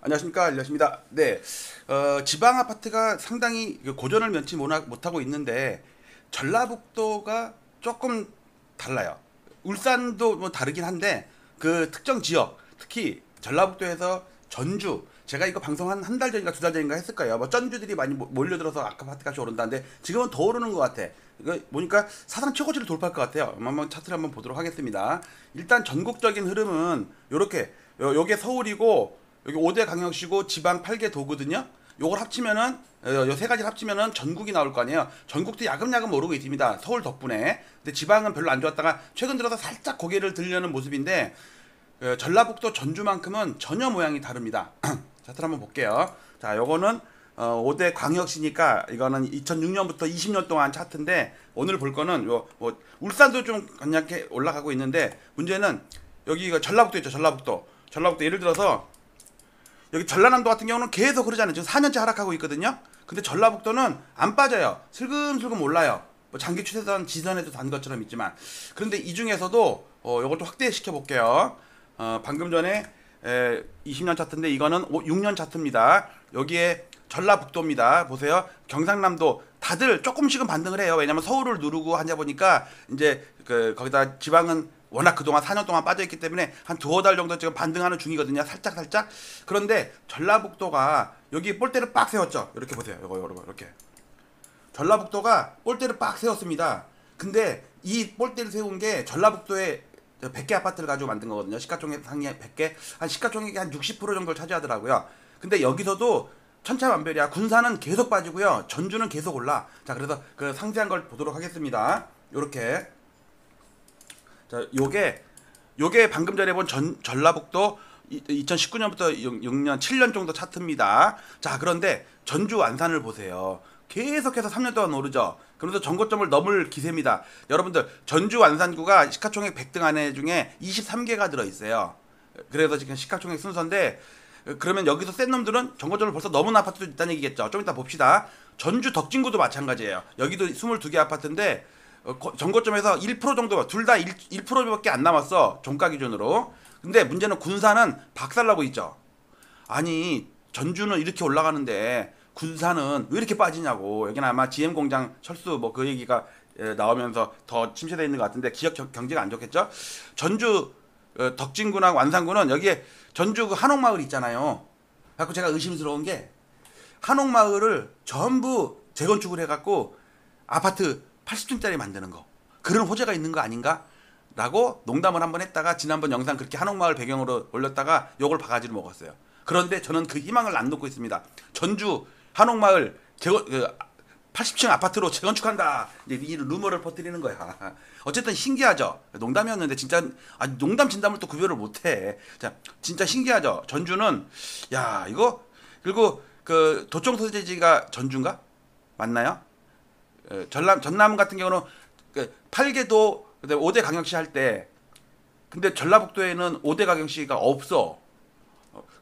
안녕하십니까, 일려십니다. 네, 지방 아파트가 상당히 고전을 면치 못하고 있는데 전라북도가 조금 달라요. 울산도 뭐 다르긴 한데 그 특정 지역, 특히 전라북도에서 전주, 제가 이거 방송 한 달 전인가 두 달 전인가 했을 거예요. 뭐 전주들이 많이 몰려들어서 아파트 값이 오른다는데 지금은 더 오르는 것 같아. 이거 보니까 사상 최고치를 돌파할 것 같아요. 한번 차트를 한번 보도록 하겠습니다. 일단 전국적인 흐름은 요렇게 요게 서울이고 여기 5대 광역시고 지방 8개 도거든요. 요걸 합치면은 요 세 가지를 합치면은 전국이 나올 거 아니에요. 전국도 야금야금 오르고 있습니다. 서울 덕분에. 근데 지방은 별로 안 좋았다가 최근 들어서 살짝 고개를 들려는 모습인데 전라북도 전주만큼은 전혀 모양이 다릅니다. 차트를 한번 볼게요. 자, 요거는 5대 광역시니까 이거는 2006년부터 20년 동안 차트인데 오늘 볼 거는 뭐 울산도 좀 건약해 올라가고 있는데 문제는 여기가 전라북도 있죠. 전라북도 예를 들어서 여기 전라남도 같은 경우는 계속 그러잖아요. 지금 4년째 하락하고 있거든요. 근데 전라북도는 안 빠져요. 슬금슬금 올라요. 뭐 장기 추세선 지선에도 단 것처럼 있지만 그런데 이 중에서도 이것도 확대시켜 볼게요. 방금 전에 20년 차트인데 이거는 6년 차트입니다. 여기에 전라북도입니다. 보세요. 경상남도 다들 조금씩은 반등을 해요. 왜냐면 서울을 누르고 하자 보니까 이제 거기다 지방은 워낙 그동안 4년 동안 빠져있기 때문에 한 두어 달 정도 지금 반등하는 중이거든요. 살짝. 그런데 전라북도가 여기 볼대를 빡 세웠죠. 이렇게 보세요. 요거 이렇게. 전라북도가 볼대를 빡 세웠습니다. 근데 이 볼대를 세운 게 전라북도에 100개 아파트를 가지고 만든 거거든요. 시가총액 상위 100개. 한 시가총액이 한 60% 정도를 차지하더라고요. 근데 여기서도 천차만별이야. 군산은 계속 빠지고요. 전주는 계속 올라. 자, 그래서 그 상세한 걸 보도록 하겠습니다. 요렇게. 자, 요게 방금 전에 본 전라북도 2019년부터 6년, 7년 정도 차트입니다. 자, 그런데 전주 안산을 보세요. 계속해서 3년 동안 오르죠. 그러면서 전고점을 넘을 기세입니다. 여러분들, 전주 안산구가 시가총액 100등 안에 중에 23개가 들어있어요. 그래서 지금 시가총액 순서인데, 그러면 여기서 센 놈들은 전고점을 벌써 넘은 아파트도 있다는 얘기겠죠. 좀 이따 봅시다. 전주 덕진구도 마찬가지예요. 여기도 22개 아파트인데, 전고점에서 1% 정도, 둘 다 1%밖에 안 남았어. 종가 기준으로. 근데 문제는 군산은 박살나고 있죠. 아니, 전주는 이렇게 올라가는데 군산은 왜 이렇게 빠지냐고. 여기는 아마 GM공장 철수 뭐 그 얘기가 나오면서 더 침체되어 있는 것 같은데 지역 경제가 안 좋겠죠. 전주 덕진구나 완산구는 여기에 전주 그 한옥마을 있잖아요. 그래서 제가 의심스러운 게 한옥마을을 전부 재건축을 해갖고 아파트 80층짜리 만드는 거, 그런 호재가 있는 거 아닌가? 라고 농담을 한번 했다가 지난번 영상 그렇게 한옥마을 배경으로 올렸다가 요걸 바가지로 먹었어요. 그런데 저는 그 희망을 안 놓고 있습니다. 전주 한옥마을 80층 아파트로 재건축한다. 이제 이 루머를 퍼뜨리는 거야. 어쨌든 신기하죠. 농담이었는데 진짜 농담 진담을 또 구별을 못해. 자, 진짜 신기하죠. 전주는 야 이거 그리고 그 도청 소재지가 전주인가 맞나요? 전남 같은 경우는 8개도 5대 강역시 할 때 근데 전라북도에는 5대 강역시가 없어.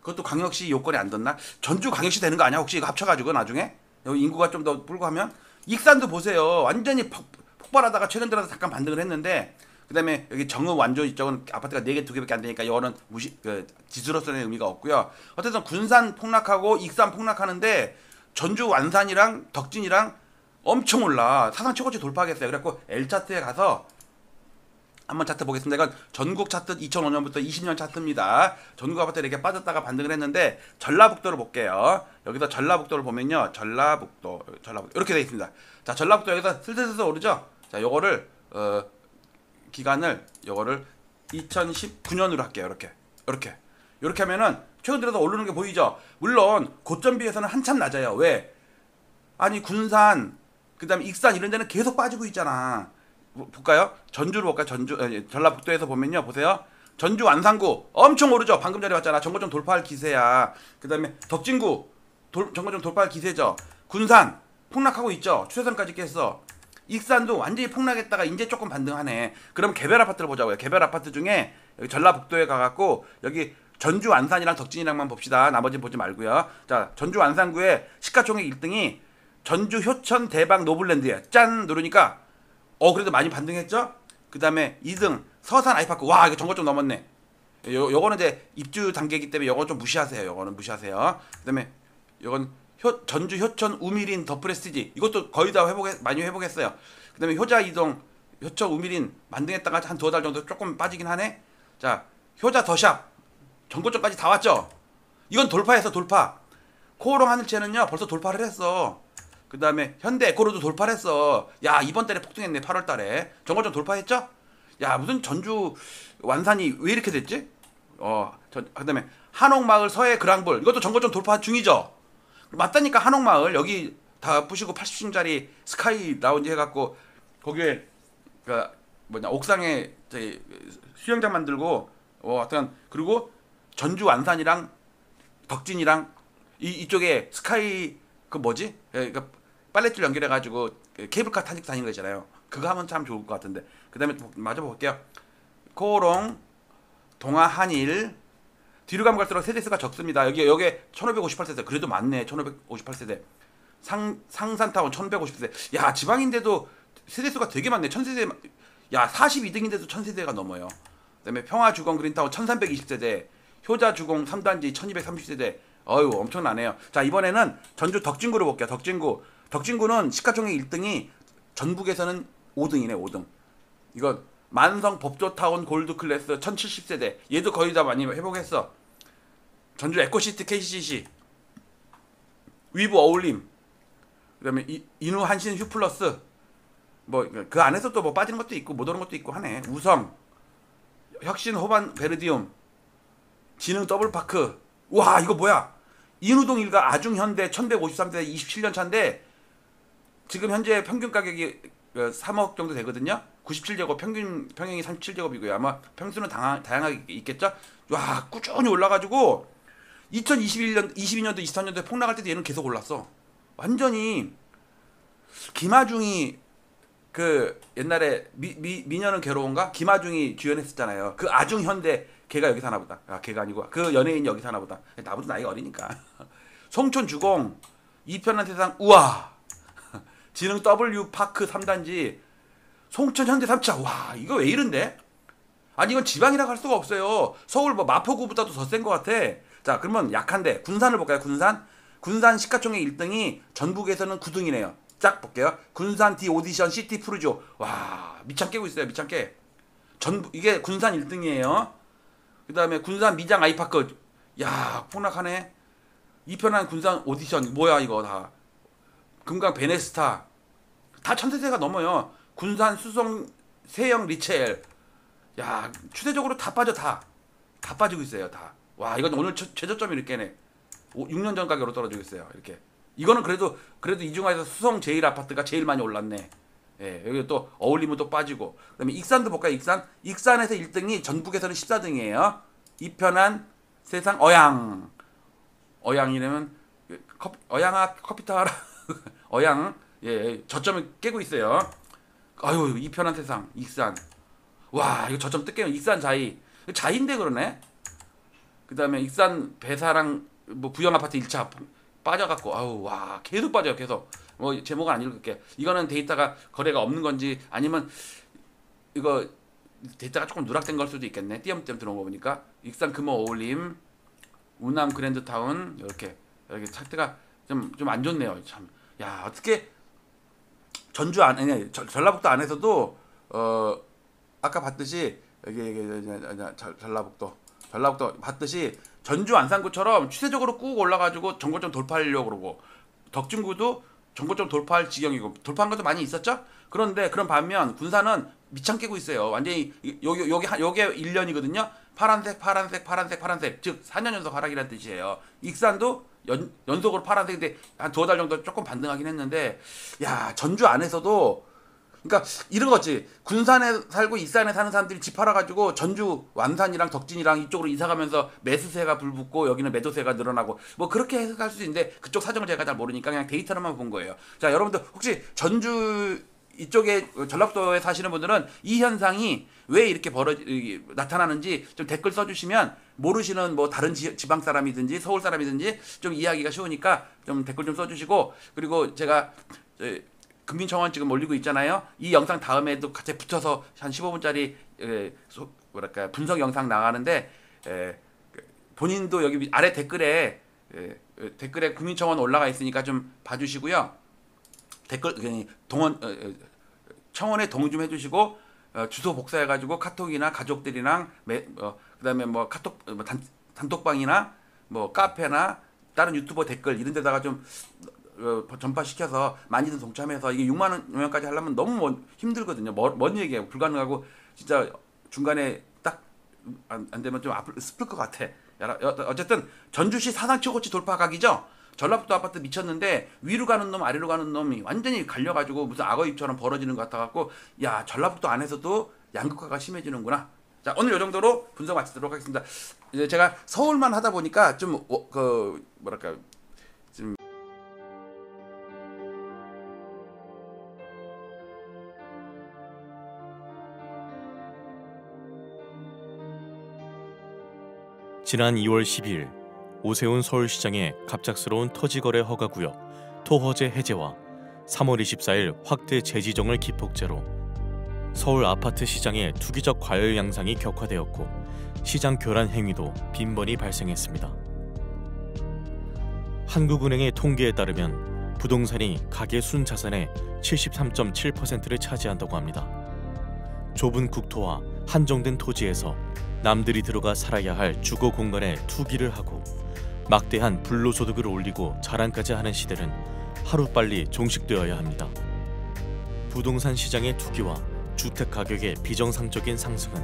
그것도 강역시 요건이 안 뒀나? 전주 강역시 되는 거 아니야? 혹시 이거 합쳐가지고 나중에 여기 인구가 좀 더 불고 하면 익산도 보세요. 완전히 폭발하다가 최근 들어서 잠깐 반등을 했는데 그다음에 여기 정읍 완조 이쪽은 아파트가 4개 2개밖에 안 되니까 이거는 지수로서는 의미가 없고요. 어쨌든 군산 폭락하고 익산 폭락하는데 전주 완산이랑 덕진이랑 엄청 올라. 사상 최고치 돌파하겠어요. 그래갖고 L차트에 가서 한번 차트 보겠습니다. 이건 전국 차트 2005년부터 20년 차트입니다. 전국 아파트 이렇게 빠졌다가 반등을 했는데 전라북도를 볼게요. 여기서 전라북도를 보면요. 전라북도 이렇게 되어 있습니다. 자, 전라북도 여기서 슬슬슬 오르죠. 자, 요거를 기간을 요거를 2019년으로 할게요. 이렇게 하면은 최근 들어서 오르는 게 보이죠. 물론 고점 비해서는 한참 낮아요. 왜? 아니 군산 그다음에 익산 이런 데는 계속 빠지고 있잖아. 볼까요? 전주로 볼까요? 전라북도에서 보면요. 보세요. 전주 완산구 엄청 오르죠. 방금 전에 봤잖아. 전고점 돌파할 기세야. 그다음에 덕진구 전고점 돌파할 기세죠. 군산 폭락하고 있죠. 추세선까지 깼어. 익산도 완전히 폭락했다가 이제 조금 반등하네. 그럼 개별 아파트를 보자고요. 개별 아파트 중에 여기 전라북도에 가갖고 여기 전주 완산이랑 덕진이랑만 봅시다. 나머지는 보지 말고요. 자, 전주 완산구의 시가총액 1등이 전주 효천 대박 노블랜드에 짠 누르니까 그래도 많이 반등했죠? 그 다음에 2등 서산 아이파크. 와, 이거 전고점 넘었네. 요거는 이제 입주 단계이기 때문에 요건 좀 무시하세요. 요거는 무시하세요. 그다음에 요건 전주 효천 우미린 더 프레스티지 이것도 거의 다 많이 회복했어요. 그다음에 효자 이동 효천 우미린 만등했다가 한 2달 정도 조금 빠지긴 하네. 자 효자 더샵 전고점까지 다 왔죠. 이건 돌파했어 돌파. 코오롱 하늘채는요 벌써 돌파를 했어. 그 다음에 현대 에코로도 돌파를 했어. 야 이번 달에 폭등했네 8월 달에. 전고점 돌파했죠? 야 무슨 전주 완산이 왜 이렇게 됐지? 그 다음에 한옥마을 서해 그랑불 이것도 전고점 돌파 중이죠. 맞다니까 한옥마을 여기 다 부시고 80층짜리 스카이 라운지 해갖고 거기에 그 뭐냐 옥상에 저기 수영장 만들고 하여튼 그리고 전주 완산이랑 덕진이랑 이쪽에 스카이 그 뭐지? 그러니까 빨랫줄 연결해가지고 케이블카 타고 다니는 거 있잖아요. 그거 하면 참 좋을 것 같은데. 그 다음에 마저 볼게요. 코오롱, 동아 한일 뒤로 가면 갈수록 세대수가 적습니다. 여기에 1558세대 그래도 많네. 1558세대 상산타운 1150세대. 야 지방인데도 세대수가 되게 많네. 1000세대. 야 42등인데도 1000세대가 넘어요. 그 다음에 평화주공 그린타운 1320세대 효자주공 3단지 1230세대. 어휴 엄청나네요. 자 이번에는 전주 덕진구로 볼게요. 덕진구는 시가총액 1등이 전북에서는 5등이네 5등. 이거 만성 법조타운 골드클래스 1070세대 얘도 거의 다 많이 회복했어. 전주 에코시티 KCC 위브 어울림 그 다음에 인후 한신 휴플러스 뭐 그 안에서 또 뭐 빠지는 것도 있고 못 오는 것도 있고 하네. 우성 혁신 호반 베르디움 진흥 더블파크. 와 이거 뭐야 인후동 일가 아중현대 1153세대 27년 차인데 지금 현재 평균 가격이 3억 정도 되거든요. 97제곱 평형이 37제곱이고요. 아마 평수는 다양하게 있겠죠. 와 꾸준히 올라가지고 2022년도 23년도에 폭락할 때도 얘는 계속 올랐어. 완전히 김하중이 그 옛날에 미녀는 괴로운가 김하중이 주연했었잖아요. 그 아중현대 걔가 여기 사나보다. 아 걔가 아니고 그 연예인이 여기 사나보다. 나보다 나이가 어리니까. 송촌주공 이편한 세상 우와 진흥 W 파크 3단지 송천 현대 3차. 와 이거 왜 이런데? 아니 이건 지방이라 할 수가 없어요. 서울 뭐 마포구보다도 더 센 것 같아. 자 그러면 약한데 군산을 볼까요? 군산 시가총액 1등이 전북에서는 9등이네요. 쫙 볼게요. 군산 D 오디션 시티 푸르조. 와 밑창 깨고 있어요. 밑창 깨. 이게 군산 1등이에요. 그 다음에 군산 미장 아이파크. 야 폭락하네. 이편한 군산 오디션 뭐야 이거 다. 금강 베네스타 다 1000세대가 넘어요. 군산 수성 세영 리첼. 야 추세적으로 다 빠져 다 빠지고 있어요 다. 와 이건 오늘 최저점이 이렇게네. 6년 전 가격으로 떨어지고 있어요 이렇게. 이거는 그래도 이 중에서 수성 제일 아파트가 제일 많이 올랐네. 예, 여기 또 어울리면 또 빠지고. 그다음에 익산도 볼까요? 익산에서 1등이 전북에서는 14등이에요. 이편한 세상 어양이라면 어양아 커피타라 어양 예 저점을 깨고 있어요. 아유 이편한 세상 익산. 와 이거 저점 뜯기면 익산 자이인데 그러네. 그 다음에 익산 배사랑 뭐 부영 아파트 1차 빠져갖고 아우 와 계속 빠져요 계속. 뭐 제목은 안 읽을게. 이거는 데이터가 거래가 없는 건지 아니면 이거 데이터가 조금 누락된 걸 수도 있겠네. 띄엄띄엄 들어온 거 보니까 익산 금호 어울림 운남 그랜드타운 이렇게 차트가 좀 안 좋네요. 참. 야 어떻게 전주 안에 전라북도 안에서도 아까 봤듯이 여기 전라북도 봤듯이 전주 안산구처럼 추세적으로 꾹 올라가지고 전고점 돌파하려고 그러고 덕진구도 전고점 돌파할 지경이고 돌파한 것도 많이 있었죠. 그런데 그런 반면 군산은 밑창 깨고 있어요. 완전히 요게 1년이거든요. 파란색 즉 4년 연속 하락이라는 뜻이에요. 익산도 연속으로 파란색인데 한 2달 정도 조금 반등하긴 했는데 야 전주 안에서도 그러니까 이런 거지. 군산에 살고 익산에 사는 사람들이 집 팔아가지고 전주 완산이랑 덕진이랑 이쪽으로 이사가면서 매수세가 불붙고 여기는 매도세가 늘어나고 뭐 그렇게 해석할 수 있는데 그쪽 사정을 제가 잘 모르니까 그냥 데이터로만 본 거예요. 자 여러분들 혹시 전주 이쪽에 전라북도에 사시는 분들은 이 현상이 왜 이렇게 나타나는지 좀 댓글 써주시면 모르시는 뭐 다른 지방 사람이든지 서울 사람이든지 좀 이해하기가 쉬우니까 좀 댓글 좀 써주시고 그리고 제가 금빈청원 지금 올리고 있잖아요. 이 영상 다음에도 같이 붙여서 한 15분짜리 분석 영상 나가는데 본인도 여기 아래 댓글에 국민청원 올라가 있으니까 좀 봐주시고요. 댓글 동원 청원에 동의 좀 해주시고 주소 복사해가지고 카톡이나 가족들이랑 그다음에 뭐 카톡 단톡방이나 뭐 카페나 다른 유튜버 댓글 이런 데다가 좀 전파시켜서 많이들 동참해서 이게 6만 명까지 하려면 너무 힘들거든요. 먼 얘기예요. 불가능하고 진짜 중간에 딱 안 되면 좀 슬플 것 같아. 어쨌든 전주시 사상 최고치 돌파 각이죠. 전라북도 아파트 미쳤는데 위로 가는 놈 아래로 가는 놈이 완전히 갈려가지고 무슨 악어입처럼 벌어지는 것 같아갖고 야 전라북도 안에서도 양극화가 심해지는구나. 자 오늘 이 정도로 분석 마치도록 하겠습니다. 이제 제가 서울만 하다 보니까 좀 뭐랄까 좀 지난 2월 12일 오세훈 서울시장의 갑작스러운 토지거래 허가구역 토허제 해제와 3월 24일 확대 재지정을 기폭제로 서울 아파트 시장의 투기적 과열 양상이 격화되었고 시장 교란 행위도 빈번히 발생했습니다. 한국은행의 통계에 따르면 부동산이 가계 순자산의 73.7%를 차지한다고 합니다. 좁은 국토와 한정된 토지에서 남들이 들어가 살아야 할 주거 공간에 투기를 하고 막대한 불로소득을 올리고 자랑까지 하는 시대는 하루빨리 종식되어야 합니다. 부동산 시장의 투기와 주택 가격의 비정상적인 상승은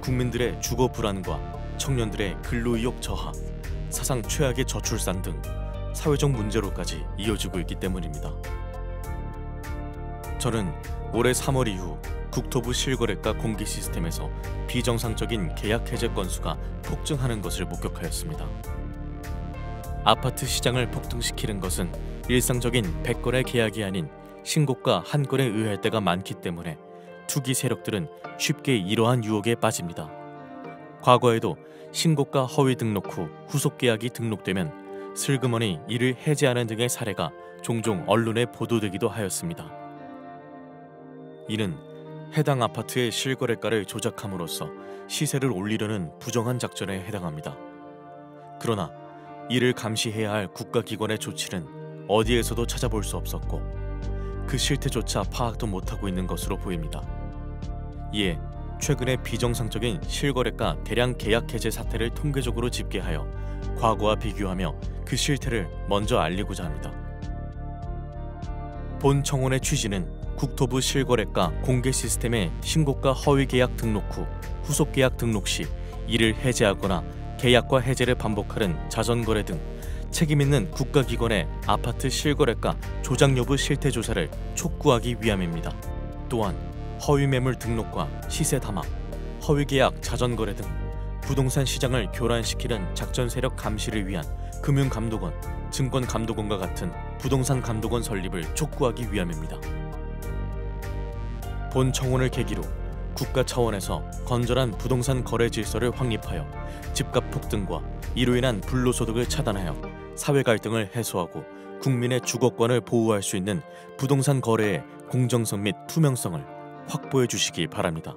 국민들의 주거 불안과 청년들의 근로의욕 저하, 사상 최악의 저출산 등 사회적 문제로까지 이어지고 있기 때문입니다. 저는 올해 3월 이후 국토부 실거래가 공개 시스템에서 비정상적인 계약 해제 건수가 폭증하는 것을 목격하였습니다. 아파트 시장을 폭등시키는 것은 일상적인 100건의 계약이 아닌 신고가 한 건에 의할 때가 많기 때문에 투기 세력들은 쉽게 이러한 유혹에 빠집니다. 과거에도 신고가 허위 등록 후 후속 계약이 등록되면 슬그머니 이를 해제하는 등의 사례가 종종 언론에 보도되기도 하였습니다. 이는 해당 아파트의 실거래가를 조작함으로써 시세를 올리려는 부정한 작전에 해당합니다. 그러나 이를 감시해야 할 국가기관의 조치는 어디에서도 찾아볼 수 없었고 그 실태조차 파악도 못하고 있는 것으로 보입니다. 이에 최근에 비정상적인 실거래가 대량 계약 해제 사태를 통계적으로 집계하여 과거와 비교하며 그 실태를 먼저 알리고자 합니다. 본 청원의 취지는 국토부 실거래가 공개 시스템의 신고가 허위 계약 등록 후 후속 계약 등록 시 이를 해제하거나 계약과 해제를 반복하는 자전거래 등 책임있는 국가기관의 아파트 실거래가 조작 여부 실태 조사를 촉구하기 위함입니다. 또한 허위 매물 등록과 시세 담합, 허위 계약 자전거래 등 부동산 시장을 교란시키는 작전 세력 감시를 위한 금융감독원, 증권감독원과 같은 부동산 감독원 설립을 촉구하기 위함입니다. 본 청원을 계기로 국가 차원에서 건전한 부동산 거래 질서를 확립하여 집값 폭등과 이로 인한 불로소득을 차단하여 사회 갈등을 해소하고 국민의 주거권을 보호할 수 있는 부동산 거래의 공정성 및 투명성을 확보해 주시기 바랍니다.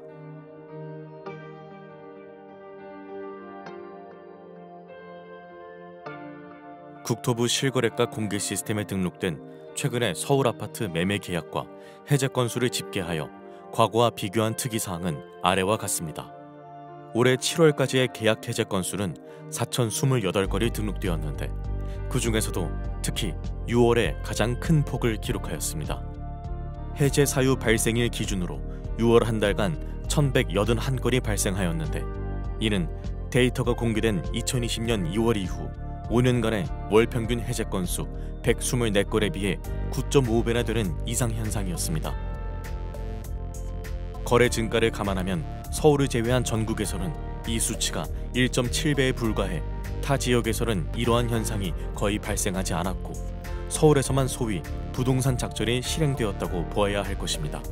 국토부 실거래가 공개 시스템에 등록된 최근의 서울 아파트 매매 계약과 해제 건수를 집계하여 과거와 비교한 특이사항은 아래와 같습니다. 올해 7월까지의 계약 해제 건수는 4,028건이 등록되었는데 그 중에서도 특히 6월에 가장 큰 폭을 기록하였습니다. 해제 사유 발생일 기준으로 6월 한 달간 1,181건이 발생하였는데 이는 데이터가 공개된 2020년 2월 이후 5년간의 월 평균 해제 건수 124건에 비해 9.5배나 되는 이상 현상이었습니다. 거래 증가를 감안하면 서울을 제외한 전국에서는 이 수치가 1.7배에 불과해 타 지역에서는 이러한 현상이 거의 발생하지 않았고 서울에서만 소위 부동산 작전이 실행되었다고 보아야 할 것입니다.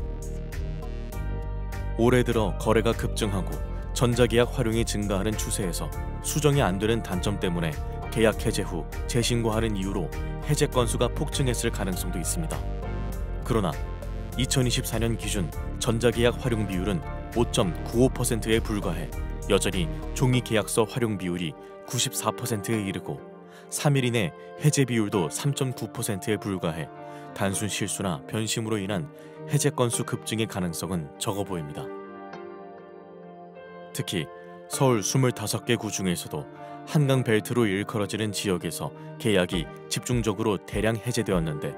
올해 들어 거래가 급증하고 전자계약 활용이 증가하는 추세에서 수정이 안 되는 단점 때문에 계약 해제 후 재신고하는 이유로 해제 건수가 폭증했을 가능성도 있습니다. 그러나 2024년 기준 전자계약 활용 비율은 5.95%에 불과해 여전히 종이 계약서 활용 비율이 94%에 이르고 3일 이내 해제 비율도 3.9%에 불과해 단순 실수나 변심으로 인한 해제 건수 급증의 가능성은 적어 보입니다. 특히 서울 25개 구 중에서도 한강 벨트로 일컬어지는 지역에서 계약이 집중적으로 대량 해제되었는데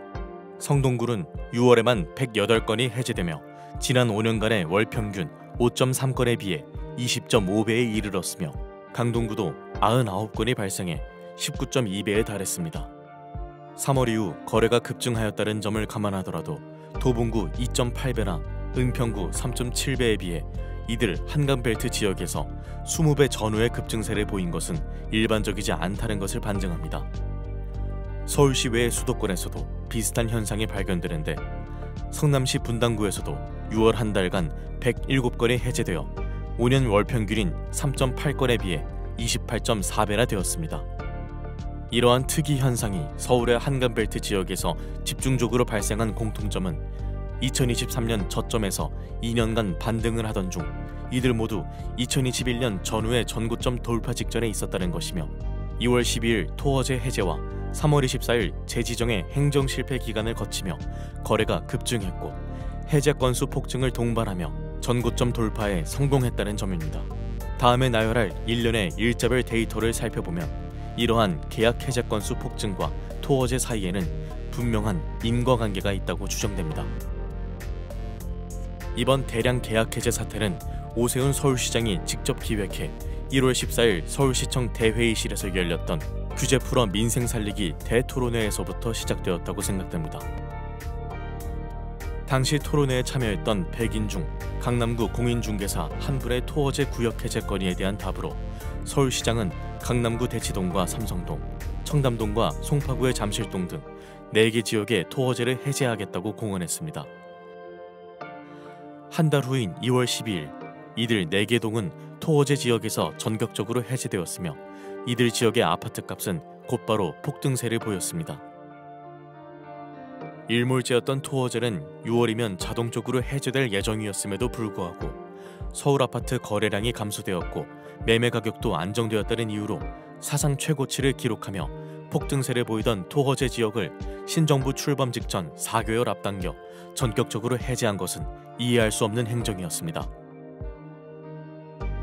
성동구는 6월에만 108건이 해제되며 지난 5년간의 월 평균 5.3건에 비해 20.5배에 이르렀으며 강동구도 99건이 발생해 19.2배에 달했습니다. 3월 이후 거래가 급증하였다는 점을 감안하더라도 도봉구 2.8배나 은평구 3.7배에 비해 이들 한강벨트 지역에서 20배 전후의 급증세를 보인 것은 일반적이지 않다는 것을 반증합니다. 서울시 외의 수도권에서도 비슷한 현상이 발견되는데 성남시 분당구에서도 6월 한 달간 107건이 해제되어 5년 월 평균인 3.8건에 비해 28.4배나 되었습니다. 이러한 특이 현상이 서울의 한강벨트 지역에서 집중적으로 발생한 공통점은 2023년 저점에서 2년간 반등을 하던 중 이들 모두 2021년 전후의 전고점 돌파 직전에 있었다는 것이며 2월 12일 토어제 해제와 3월 24일 재지정의 행정 실패 기간을 거치며 거래가 급증했고 해제 건수 폭증을 동반하며 전고점 돌파에 성공했다는 점입니다. 다음에 나열할 1년의 일자별 데이터를 살펴보면 이러한 계약 해제 건수 폭증과 토어제 사이에는 분명한 인과관계가 있다고 추정됩니다. 이번 대량 계약 해제 사태는 오세훈 서울시장이 직접 기획해 1월 14일 서울시청 대회의실에서 열렸던 규제 풀어 민생 살리기 대토론회에서부터 시작되었다고 생각됩니다. 당시 토론회에 참여했던 100인 중 강남구 공인중개사 한 분의 토어제 구역 해제 건의에 대한 답으로 서울시장은 강남구 대치동과 삼성동, 청담동과 송파구의 잠실동 등 4개 지역의 토어제를 해제하겠다고 공언했습니다. 한 달 후인 2월 12일 이들 4개 동은 토어제 지역에서 전격적으로 해제되었으며 이들 지역의 아파트값은 곧바로 폭등세를 보였습니다. 일몰제였던 토어제는 6월이면 자동적으로 해제될 예정이었음에도 불구하고 서울 아파트 거래량이 감소되었고 매매 가격도 안정되었다는 이유로 사상 최고치를 기록하며 폭등세를 보이던 토어제 지역을 신정부 출범 직전 4개월 앞당겨 전격적으로 해제한 것은 이해할 수 없는 행정이었습니다.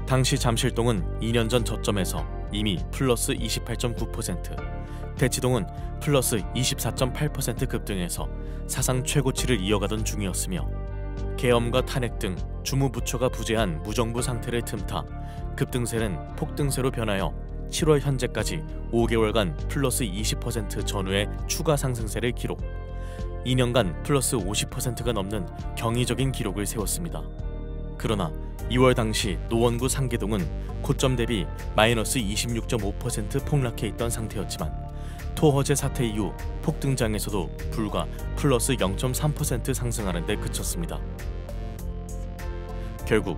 당시 잠실동은 2년 전 저점에서 이미 플러스 28.9%, 대치동은 플러스 24.8% 급등해서 사상 최고치를 이어가던 중이었으며 계엄과 탄핵 등 주무부처가 부재한 무정부 상태를 틈타 급등세는 폭등세로 변하여 7월 현재까지 5개월간 플러스 20% 전후의 추가 상승세를 기록, 2년간 플러스 50%가 넘는 경이적인 기록을 세웠습니다. 그러나 2월 당시 노원구 상계동은 고점 대비 마이너스 26.5% 폭락해 있던 상태였지만 토허제 사태 이후 폭등장에서도 불과 플러스 0.3% 상승하는 데 그쳤습니다. 결국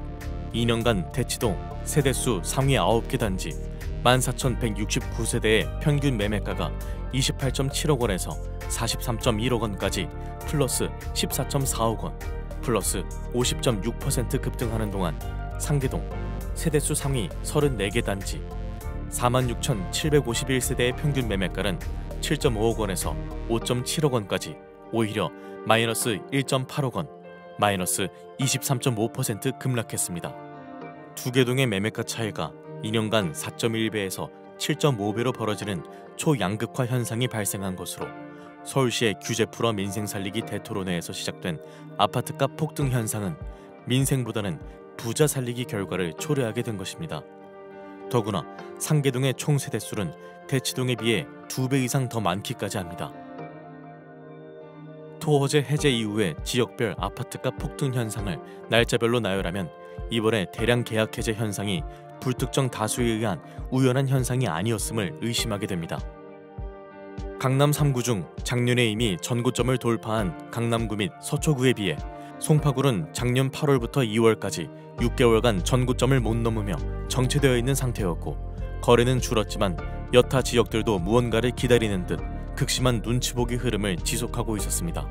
2년간 대치동 세대수 상위 9개 단지 14,169세대의 평균 매매가가 28.7억 원에서 43.1억 원까지 플러스 14.4억 원, 플러스 50.6% 급등하는 동안 상계동 세대수 상위 34개 단지 46,751세대의 평균 매매가는 7.5억 원에서 5.7억 원까지 오히려 마이너스 1.8억 원, 마이너스 23.5% 급락했습니다. 두 개 동의 매매가 차이가 2년간 4.1배에서 7.5배로 벌어지는 초양극화 현상이 발생한 것으로 서울시의 규제 풀어 민생 살리기 대토론회에서 시작된 아파트값 폭등 현상은 민생보다는 부자 살리기 결과를 초래하게 된 것입니다. 더구나 상계동의 총 세대수는 대치동에 비해 2배 이상 더 많기까지 합니다. 토어제 해제 이후의 지역별 아파트값 폭등 현상을 날짜별로 나열하면 이번에 대량 계약 해제 현상이 불특정 다수에 의한 우연한 현상이 아니었음을 의심하게 됩니다. 강남 3구 중 작년에 이미 전고점을 돌파한 강남구 및 서초구에 비해 송파구는 작년 8월부터 2월까지 6개월간 전고점을 못 넘으며 정체되어 있는 상태였고 거래는 줄었지만 여타 지역들도 무언가를 기다리는 듯 극심한 눈치보기 흐름을 지속하고 있었습니다.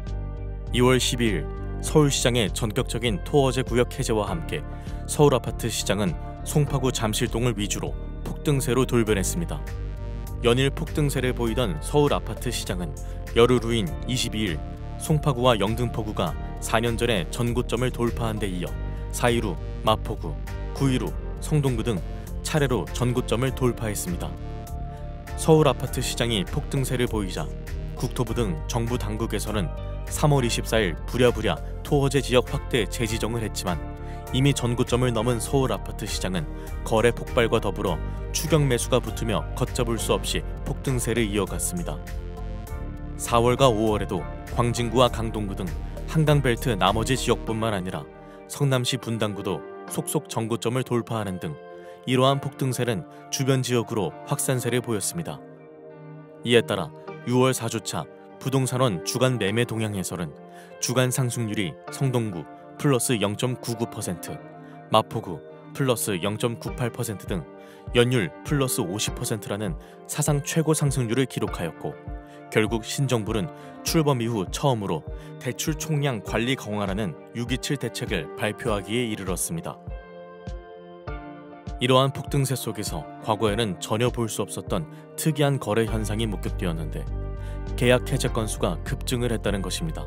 2월 12일 서울시장의 전격적인 토어제 구역 해제와 함께 서울 아파트 시장은 송파구 잠실동을 위주로 폭등세로 돌변했습니다. 연일 폭등세를 보이던 서울 아파트 시장은 열흘 후인 22일 송파구와 영등포구가 4년 전에 전고점을 돌파한 데 이어 4일 후 마포구, 9일 후 성동구 등 차례로 전고점을 돌파했습니다. 서울 아파트 시장이 폭등세를 보이자 국토부 등 정부 당국에서는 3월 24일 부랴부랴 토호제 지역 확대 재지정을 했지만 이미 전고점을 넘은 서울 아파트 시장은 거래 폭발과 더불어 추격 매수가 붙으며 걷잡을 수 없이 폭등세를 이어갔습니다. 4월과 5월에도 광진구와 강동구 등 한강벨트 나머지 지역뿐만 아니라 성남시 분당구도 속속 전고점을 돌파하는 등 이러한 폭등세는 주변 지역으로 확산세를 보였습니다. 이에 따라 6월 4주차 부동산원 주간 매매 동향에서는 주간 상승률이 성동구 플러스 0.99%, 마포구 플러스 0.98% 등 연율 플러스 50%라는 사상 최고 상승률을 기록하였고 결국 신정부는 출범 이후 처음으로 대출 총량 관리 강화라는 6.27 대책을 발표하기에 이르렀습니다. 이러한 폭등세 속에서 과거에는 전혀 볼 수 없었던 특이한 거래 현상이 목격되었는데 계약 해제 건수가 급증을 했다는 것입니다.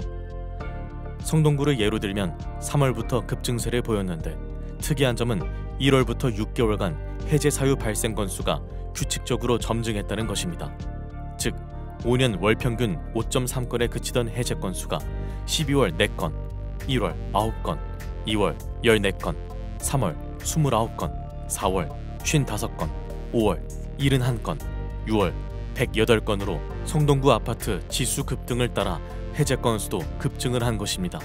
성동구를 예로 들면 3월부터 급증세를 보였는데 특이한 점은 1월부터 6개월간 해제 사유 발생 건수가 규칙적으로 점증했다는 것입니다. 즉 5년 월 평균 5.3건에 그치던 해제 건수가 12월 4건, 1월 9건, 2월 14건, 3월 29건, 4월 55건, 5월 71건, 6월 108건으로 성동구 아파트 지수 급등을 따라 해제 건수도 급증을 한 것입니다.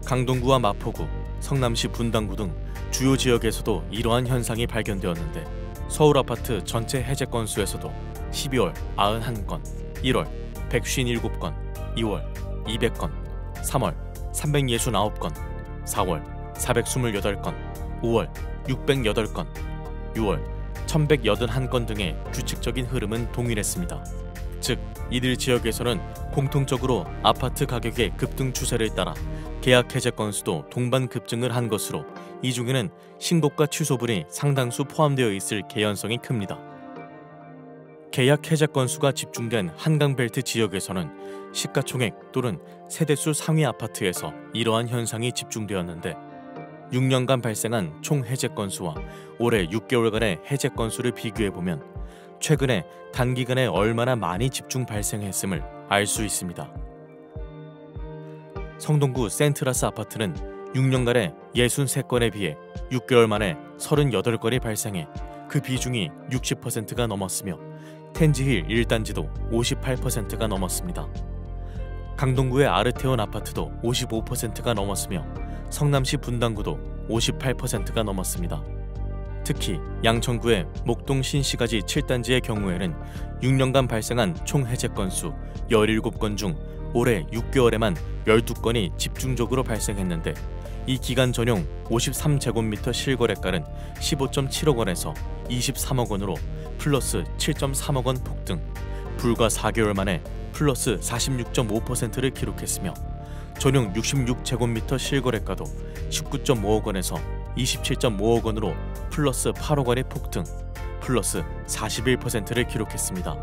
강동구와 마포구, 성남시 분당구 등 주요 지역에서도 이러한 현상이 발견되었는데 서울 아파트 전체 해제 건수에서도 12월 91건, 1월 157건, 2월 200건, 3월 369건, 4월 428건, 5월 608건, 6월 1181건 등의 규칙적인 흐름은 동일했습니다. 즉 이들 지역에서는 공통적으로 아파트 가격의 급등 추세를 따라 계약 해제 건수도 동반 급증을 한 것으로 이 중에는 신고가 취소분이 상당수 포함되어 있을 개연성이 큽니다. 계약 해제 건수가 집중된 한강벨트 지역에서는 시가총액 또는 세대수 상위 아파트에서 이러한 현상이 집중되었는데 6년간 발생한 총 해제 건수와 올해 6개월간의 해제 건수를 비교해보면 최근에 단기간에 얼마나 많이 집중 발생했음을 알 수 있습니다. 성동구 센트라스 아파트는 6년간에 63건에 비해 6개월 만에 38건이 발생해 그 비중이 60%가 넘었으며 텐지힐 1단지도 58%가 넘었습니다. 강동구의 아르테온 아파트도 55%가 넘었으며 성남시 분당구도 58%가 넘었습니다. 특히 양천구의 목동 신시가지 7단지의 경우에는 6년간 발생한 총 해제 건수 17건 중 올해 6개월에만 12건이 집중적으로 발생했는데 이 기간 전용 53제곱미터 실거래가는 15.7억 원에서 23억 원으로 플러스 7.3억 원 폭등, 불과 4개월 만에 플러스 46.5%를 기록했으며 전용 66제곱미터 실거래가도 19.5억 원에서 27.5억 원으로 플러스 8억 원의 폭등, 플러스 41%를 기록했습니다.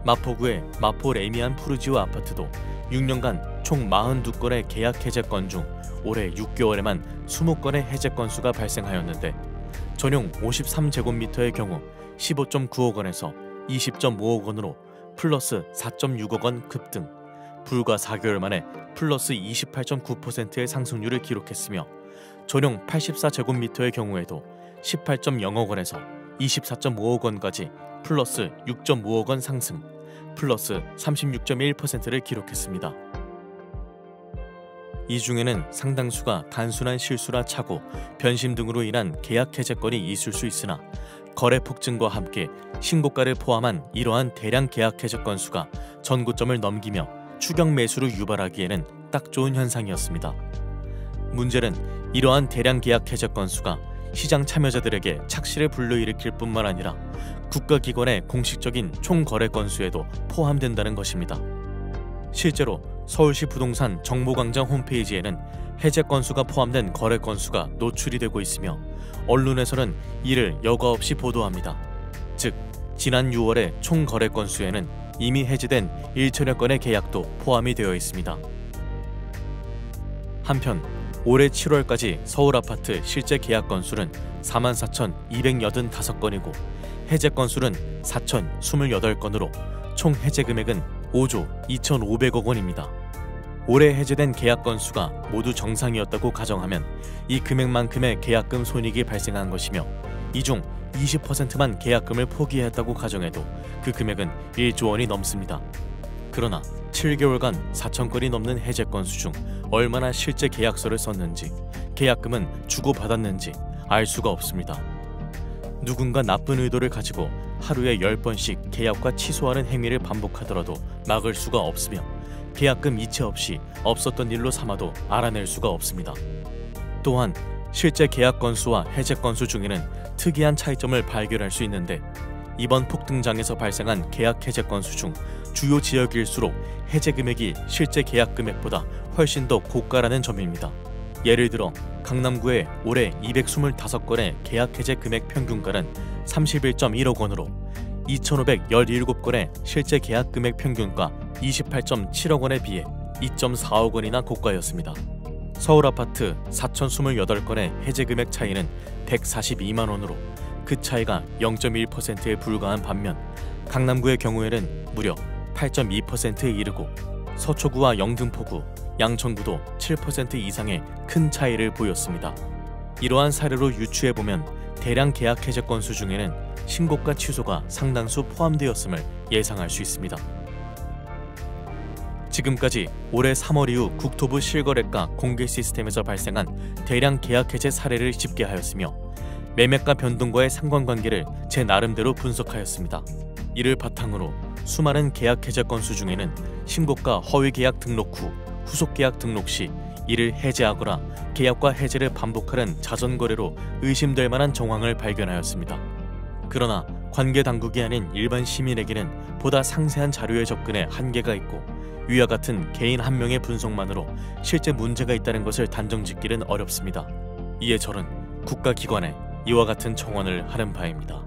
마포구의 마포 레미안 푸르지오 아파트도 6년간 총 42건의 계약 해제 건 중 올해 6개월에만 20건의 해제 건수가 발생하였는데 전용 53제곱미터의 경우 15.9억 원에서 20.5억 원으로 플러스 4.6억 원 급등, 불과 4개월 만에 플러스 28.9%의 상승률을 기록했으며 전용 84제곱미터의 경우에도 18.0억 원에서 24.5억 원까지 플러스 6.5억 원 상승, 플러스 36.1%를 기록했습니다. 이 중에는 상당수가 단순한 실수나 착오, 변심 등으로 인한 계약 해제 건이 있을 수 있으나 거래 폭증과 함께 신고가를 포함한 이러한 대량 계약 해제 건수가 전고점을 넘기며 추격 매수를 유발하기에는 딱 좋은 현상이었습니다. 문제는 이러한 대량 계약 해제 건수가 시장 참여자들에게 착시를 불러일으킬 뿐만 아니라 국가기관의 공식적인 총거래 건수에도 포함된다는 것입니다. 실제로 서울시 부동산 정보광장 홈페이지에는 해제 건수가 포함된 거래 건수가 노출이 되고 있으며 언론에서는 이를 여과 없이 보도합니다. 즉, 지난 6월의 총 거래 건수에는 이미 해제된 1천여 건의 계약도 포함이 되어 있습니다. 한편 올해 7월까지 서울 아파트 실제 계약 건수는 44,285건이고 해제 건수는 4,028건으로 총 해제 금액은 5조 2,500억 원입니다. 올해 해제된 계약 건수가 모두 정상이었다고 가정하면 이 금액만큼의 계약금 손익이 발생한 것이며 이 중 20%만 계약금을 포기했다고 가정해도 그 금액은 1조 원이 넘습니다. 그러나 7개월간 4,000건이 넘는 해제 건수 중 얼마나 실제 계약서를 썼는지, 계약금은 주고받았는지 알 수가 없습니다. 누군가 나쁜 의도를 가지고 하루에 10번씩 계약과 취소하는 행위를 반복하더라도 막을 수가 없으며 계약금 이체 없이 없었던 일로 삼아도 알아낼 수가 없습니다. 또한 실제 계약 건수와 해제 건수 중에는 특이한 차이점을 발견할 수 있는데 이번 폭등장에서 발생한 계약 해제 건수 중 주요 지역일수록 해제 금액이 실제 계약 금액보다 훨씬 더 고가라는 점입니다. 예를 들어 강남구의 올해 225건의 계약 해제 금액 평균가는 31.1억 원으로 2,517건의 실제 계약 금액 평균가 28.7억 원에 비해 2.4억 원이나 고가였습니다. 서울 아파트 4,028건의 해제 금액 차이는 142만 원으로 그 차이가 0.1%에 불과한 반면 강남구의 경우에는 무려 8.2%에 이르고 서초구와 영등포구, 양천구도 7% 이상의 큰 차이를 보였습니다. 이러한 사례로 유추해보면 대량 계약 해제 건수 중에는 신고가 취소가 상당수 포함되었음을 예상할 수 있습니다. 지금까지 올해 3월 이후 국토부 실거래가 공개 시스템에서 발생한 대량 계약 해제 사례를 집계하였으며 매매가 변동과의 상관관계를 제 나름대로 분석하였습니다. 이를 바탕으로 수많은 계약 해제 건수 중에는 신고가 허위 계약 등록 후 후속 계약 등록 시 이를 해제하거나 계약과 해제를 반복하는 자전거래로 의심될 만한 정황을 발견하였습니다. 그러나 관계 당국이 아닌 일반 시민에게는 보다 상세한 자료에 접근에 한계가 있고 위와 같은 개인 한 명의 분석만으로 실제 문제가 있다는 것을 단정짓기는 어렵습니다. 이에 저는 국가기관에 이와 같은 청원을 하는 바입니다.